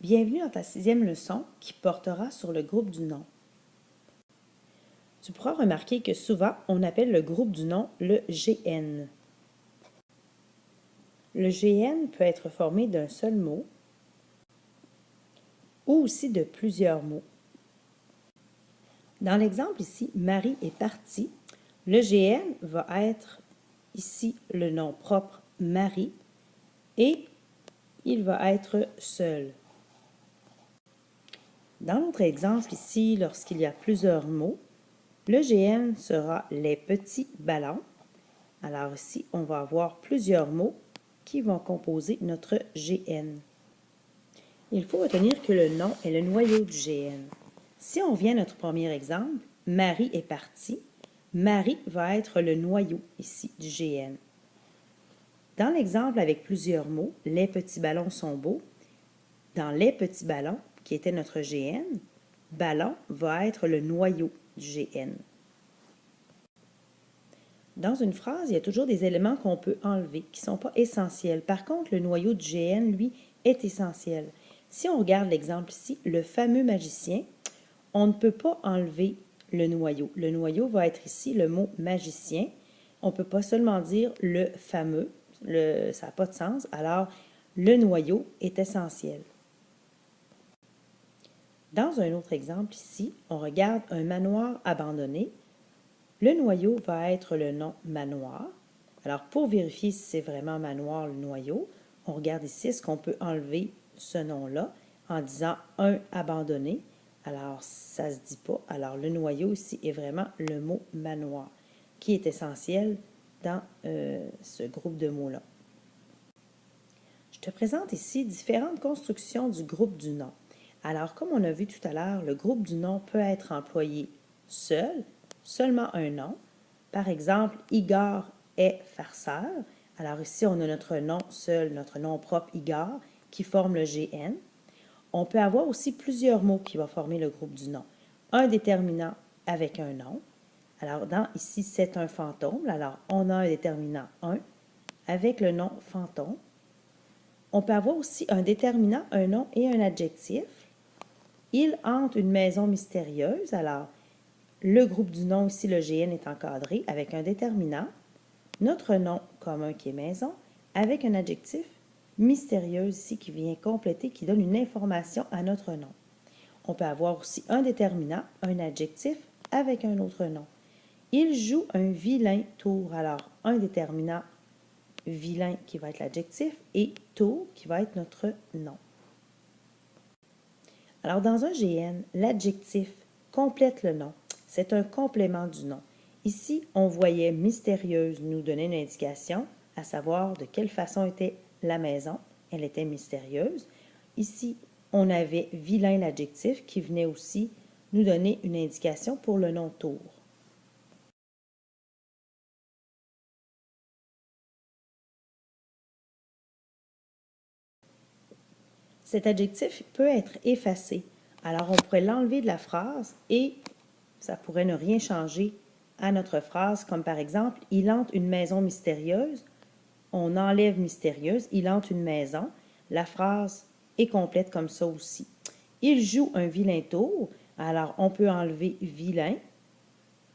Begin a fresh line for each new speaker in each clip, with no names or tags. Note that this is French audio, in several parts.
Bienvenue dans ta 6e leçon qui portera sur le groupe du nom. Tu pourras remarquer que souvent, on appelle le groupe du nom le GN. Le GN peut être formé d'un seul mot ou aussi de plusieurs mots. Dans l'exemple ici, Marie est partie, le GN va être ici le nom propre Marie et il va être seul. Dans notre exemple ici, lorsqu'il y a plusieurs mots, le GN sera les petits ballons. Alors ici, on va avoir plusieurs mots qui vont composer notre GN. Il faut retenir que le nom est le noyau du GN. Si on revient à notre premier exemple, Marie est partie, Marie va être le noyau ici du GN. Dans l'exemple avec plusieurs mots, les petits ballons sont beaux, dans les petits ballons, qui était notre GN, ballon va être le noyau du GN. Dans une phrase, il y a toujours des éléments qu'on peut enlever, qui ne sont pas essentiels. Par contre, le noyau du GN, lui, est essentiel. Si on regarde l'exemple ici, le fameux magicien, on ne peut pas enlever le noyau. Le noyau va être ici le mot magicien. On ne peut pas seulement dire le fameux, ça n'a pas de sens. Alors, le noyau est essentiel. Dans un autre exemple ici, on regarde un manoir abandonné. Le noyau va être le nom manoir. Alors, pour vérifier si c'est vraiment manoir le noyau, on regarde ici, est-ce qu'on peut enlever ce nom-là en disant un abandonné? Alors, ça ne se dit pas. Alors, le noyau ici est vraiment le mot manoir, qui est essentiel dans ce groupe de mots-là. Je te présente ici différentes constructions du groupe du nom. Alors, comme on a vu tout à l'heure, le groupe du nom peut être employé seul, seulement un nom. Par exemple, Igor est farceur. Alors ici, on a notre nom seul, notre nom propre Igor, qui forme le GN. On peut avoir aussi plusieurs mots qui vont former le groupe du nom. Un déterminant avec un nom. Alors, ici, c'est un fantôme. Alors, on a un déterminant 1 avec le nom fantôme. On peut avoir aussi un déterminant, un nom et un adjectif. Il hante une maison mystérieuse. Alors, le groupe du nom ici, le GN, est encadré avec un déterminant, notre nom commun qui est maison, avec un adjectif mystérieuse ici qui vient compléter, qui donne une information à notre nom. On peut avoir aussi un déterminant, un adjectif avec un autre nom. Il joue un vilain tour. Alors, un déterminant vilain qui va être l'adjectif et tour qui va être notre nom. Alors, dans un GN, l'adjectif complète le nom. C'est un complément du nom. Ici, on voyait mystérieuse nous donner une indication, à savoir de quelle façon était la maison. Elle était mystérieuse. Ici, on avait vilain l'adjectif qui venait aussi nous donner une indication pour le nom tour. Cet adjectif peut être effacé. Alors, on pourrait l'enlever de la phrase et ça pourrait ne rien changer à notre phrase, comme par exemple, il hante une maison mystérieuse. On enlève mystérieuse, il hante une maison. La phrase est complète comme ça aussi. Il joue un vilain tour. Alors, on peut enlever vilain,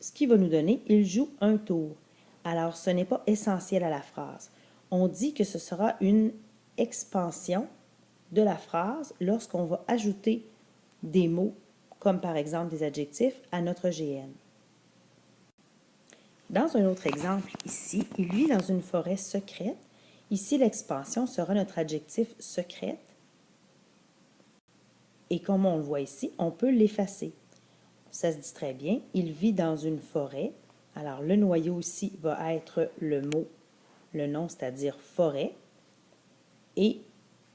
ce qui va nous donner il joue un tour. Alors, ce n'est pas essentiel à la phrase. On dit que ce sera une expansion de la phrase lorsqu'on va ajouter des mots, comme par exemple des adjectifs, à notre GN. Dans un autre exemple, ici, il vit dans une forêt secrète. Ici, l'expansion sera notre adjectif secrète. Et comme on le voit ici, on peut l'effacer. Ça se dit très bien. Il vit dans une forêt. Alors, le noyau ici va être le mot, le nom, c'est-à-dire forêt. Et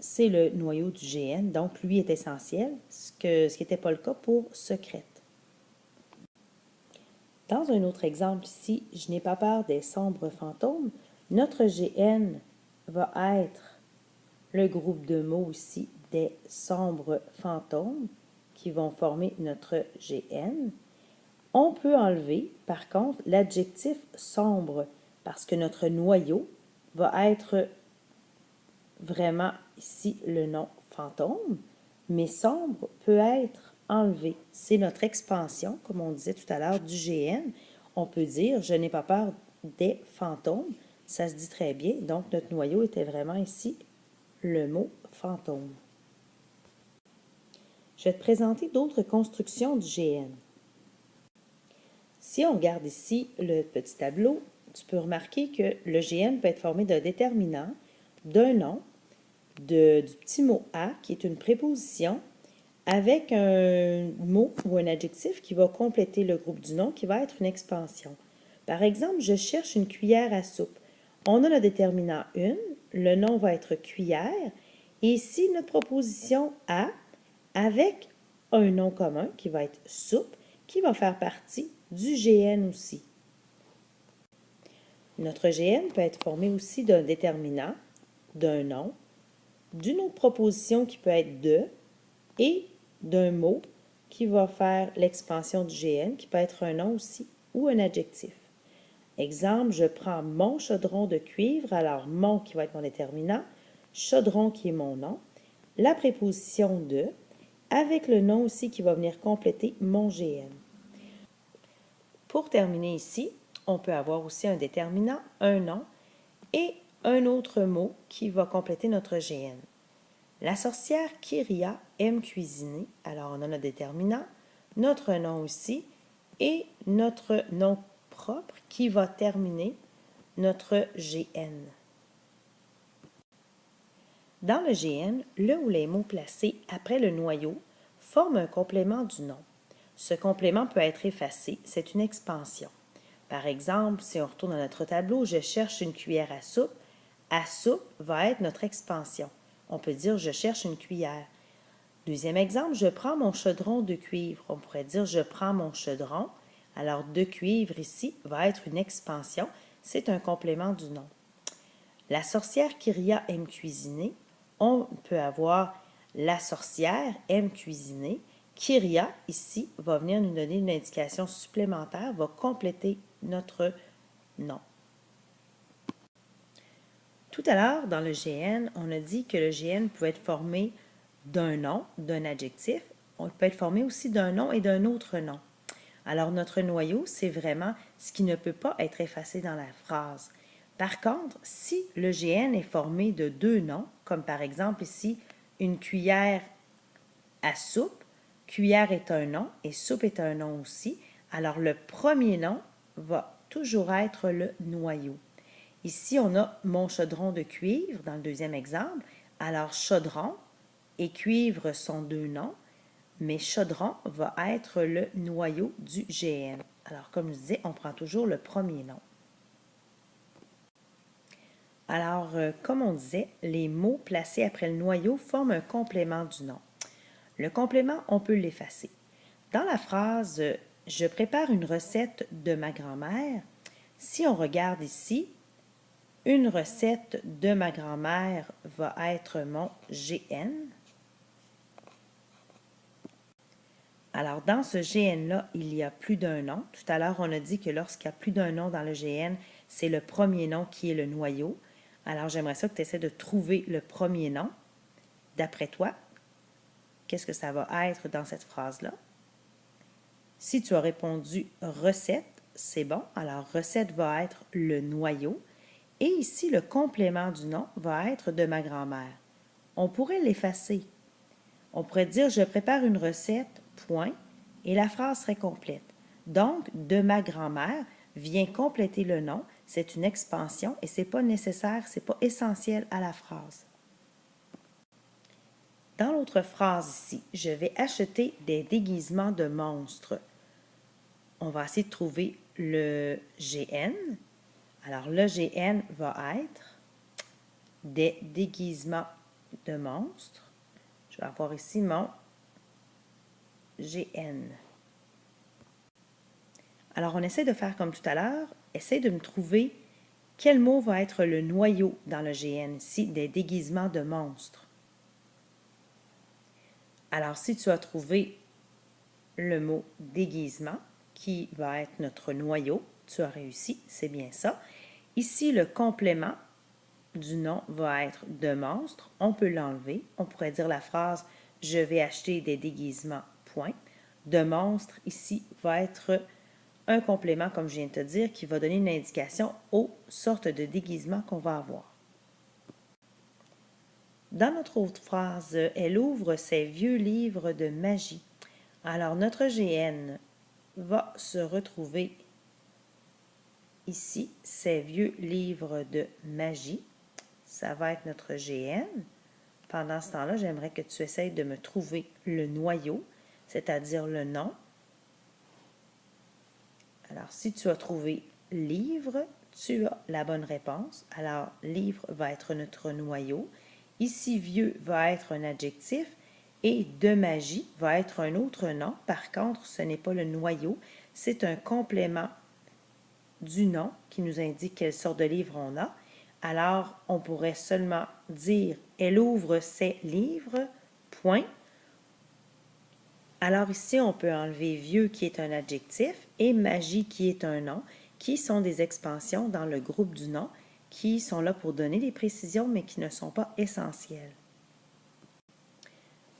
c'est le noyau du GN, donc lui est essentiel, ce qui n'était pas le cas pour secrète. Dans un autre exemple ici, je n'ai pas peur des sombres fantômes, notre GN va être le groupe de mots ici des sombres fantômes qui vont former notre GN. On peut enlever, par contre, l'adjectif sombre parce que notre noyau va être vraiment ici le nom fantôme. mais sombre peut être enlevé. C'est notre expansion, comme on disait tout à l'heure, du GN. On peut dire « je n'ai pas peur des fantômes ». Ça se dit très bien. Donc, notre noyau était vraiment ici le mot « fantôme ». Je vais te présenter d'autres constructions du GN. Si on regarde ici le petit tableau, tu peux remarquer que le GN peut être formé d'un déterminant, d'un nom, du petit mot « à » qui est une préposition, avec un mot ou un adjectif qui va compléter le groupe du nom, qui va être une expansion. Par exemple, je cherche une cuillère à soupe. On a le déterminant une, le nom va être cuillère, et ici notre proposition à, avec un nom commun qui va être soupe, qui va faire partie du GN aussi. Notre GN peut être formé aussi d'un déterminant, d'un nom, d'une autre proposition qui peut être de, et d'un mot qui va faire l'expansion du GN, qui peut être un nom aussi ou un adjectif. Exemple, je prends mon chaudron de cuivre, alors mon qui va être mon déterminant, chaudron qui est mon nom, la préposition de, avec le nom aussi qui va venir compléter mon GN. Pour terminer ici, on peut avoir aussi un déterminant, un nom et un autre mot qui va compléter notre GN. La sorcière Kyria aime cuisiner. Alors, on a notre déterminant, notre nom aussi, et notre nom propre qui va terminer notre GN. Dans le GN, le ou les mots placés après le noyau forment un complément du nom. Ce complément peut être effacé, c'est une expansion. Par exemple, si on retourne dans notre tableau, je cherche une cuillère à soupe va être notre expansion. On peut dire « je cherche une cuillère ». Deuxième exemple, je prends mon chaudron de cuivre. On pourrait dire « je prends mon chaudron ». Alors, de cuivre ici va être une expansion. C'est un complément du nom. La sorcière Kyria aime cuisiner. On peut avoir la sorcière aime cuisiner. Kyria, ici, va venir nous donner une indication supplémentaire, va compléter notre nom. Tout à l'heure, dans le GN, on a dit que le GN pouvait être formé d'un nom, d'un adjectif. On peut être formé aussi d'un nom et d'un autre nom. Alors, notre noyau, c'est vraiment ce qui ne peut pas être effacé dans la phrase. Par contre, si le GN est formé de deux noms, comme par exemple ici, une cuillère à soupe, cuillère est un nom et soupe est un nom aussi, alors le premier nom va toujours être le noyau. Ici, on a mon chaudron de cuivre dans le deuxième exemple. Alors, chaudron et cuivre sont deux noms, mais chaudron va être le noyau du GN. Alors, comme je disais, on prend toujours le premier nom. Alors, comme on disait, les mots placés après le noyau forment un complément du nom. Le complément, on peut l'effacer. Dans la phrase « Je prépare une recette de ma grand-mère », si on regarde ici, une recette de ma grand-mère va être mon GN. Alors, dans ce GN-là, il y a plus d'un nom. Tout à l'heure, on a dit que lorsqu'il y a plus d'un nom dans le GN, c'est le premier nom qui est le noyau. Alors, j'aimerais ça que tu essaies de trouver le premier nom. D'après toi, qu'est-ce que ça va être dans cette phrase-là? Si tu as répondu « recette », c'est bon. Alors, recette va être le noyau. Et ici, le complément du nom va être de ma grand-mère. On pourrait l'effacer. On pourrait dire « je prépare une recette, point », et la phrase serait complète. Donc, de ma grand-mère vient compléter le nom. C'est une expansion et ce n'est pas nécessaire, ce n'est pas essentiel à la phrase. Dans l'autre phrase ici, je vais acheter des déguisements de monstres. On va essayer de trouver le GN. Alors, le GN va être des déguisements de monstres. Je vais avoir ici mon GN. Alors, on essaie de faire comme tout à l'heure. Essaie de me trouver quel mot va être le noyau dans le GN ici, des déguisements de monstres. Alors, si tu as trouvé le mot déguisement, qui va être notre noyau, tu as réussi, c'est bien ça. Ici, le complément du nom va être de monstre. On peut l'enlever. On pourrait dire la phrase je vais acheter des déguisements, point. De monstre, ici, va être un complément, comme je viens de te dire, qui va donner une indication aux sortes de déguisements qu'on va avoir. Dans notre autre phrase, elle ouvre ses vieux livres de magie. Alors, notre GN va se retrouver ici, ces vieux livres de magie. Ça va être notre GN. Pendant ce temps-là, j'aimerais que tu essayes de me trouver le noyau, c'est-à-dire le nom. Alors, si tu as trouvé livre, tu as la bonne réponse. Alors, livre va être notre noyau. Ici, vieux va être un adjectif et de magie va être un autre nom. Par contre, ce n'est pas le noyau, c'est un complément du nom qui nous indique quelle sorte de livre on a. Alors, on pourrait seulement dire « Elle ouvre ses livres, point ». Alors ici, on peut enlever « vieux » qui est un adjectif et « magie » qui est un nom, qui sont des expansions dans le groupe du nom, qui sont là pour donner des précisions, mais qui ne sont pas essentielles.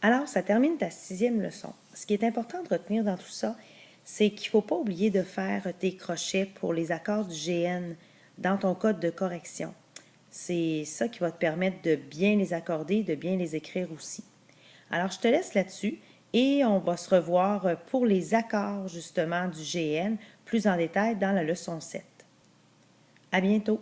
Alors, ça termine ta 6e leçon. Ce qui est important de retenir dans tout ça, c'est qu'il ne faut pas oublier de faire tes crochets pour les accords du GN dans ton code de correction. C'est ça qui va te permettre de bien les accorder, de bien les écrire aussi. Alors, je te laisse là-dessus et on va se revoir pour les accords justement du GN plus en détail dans la leçon 7. À bientôt!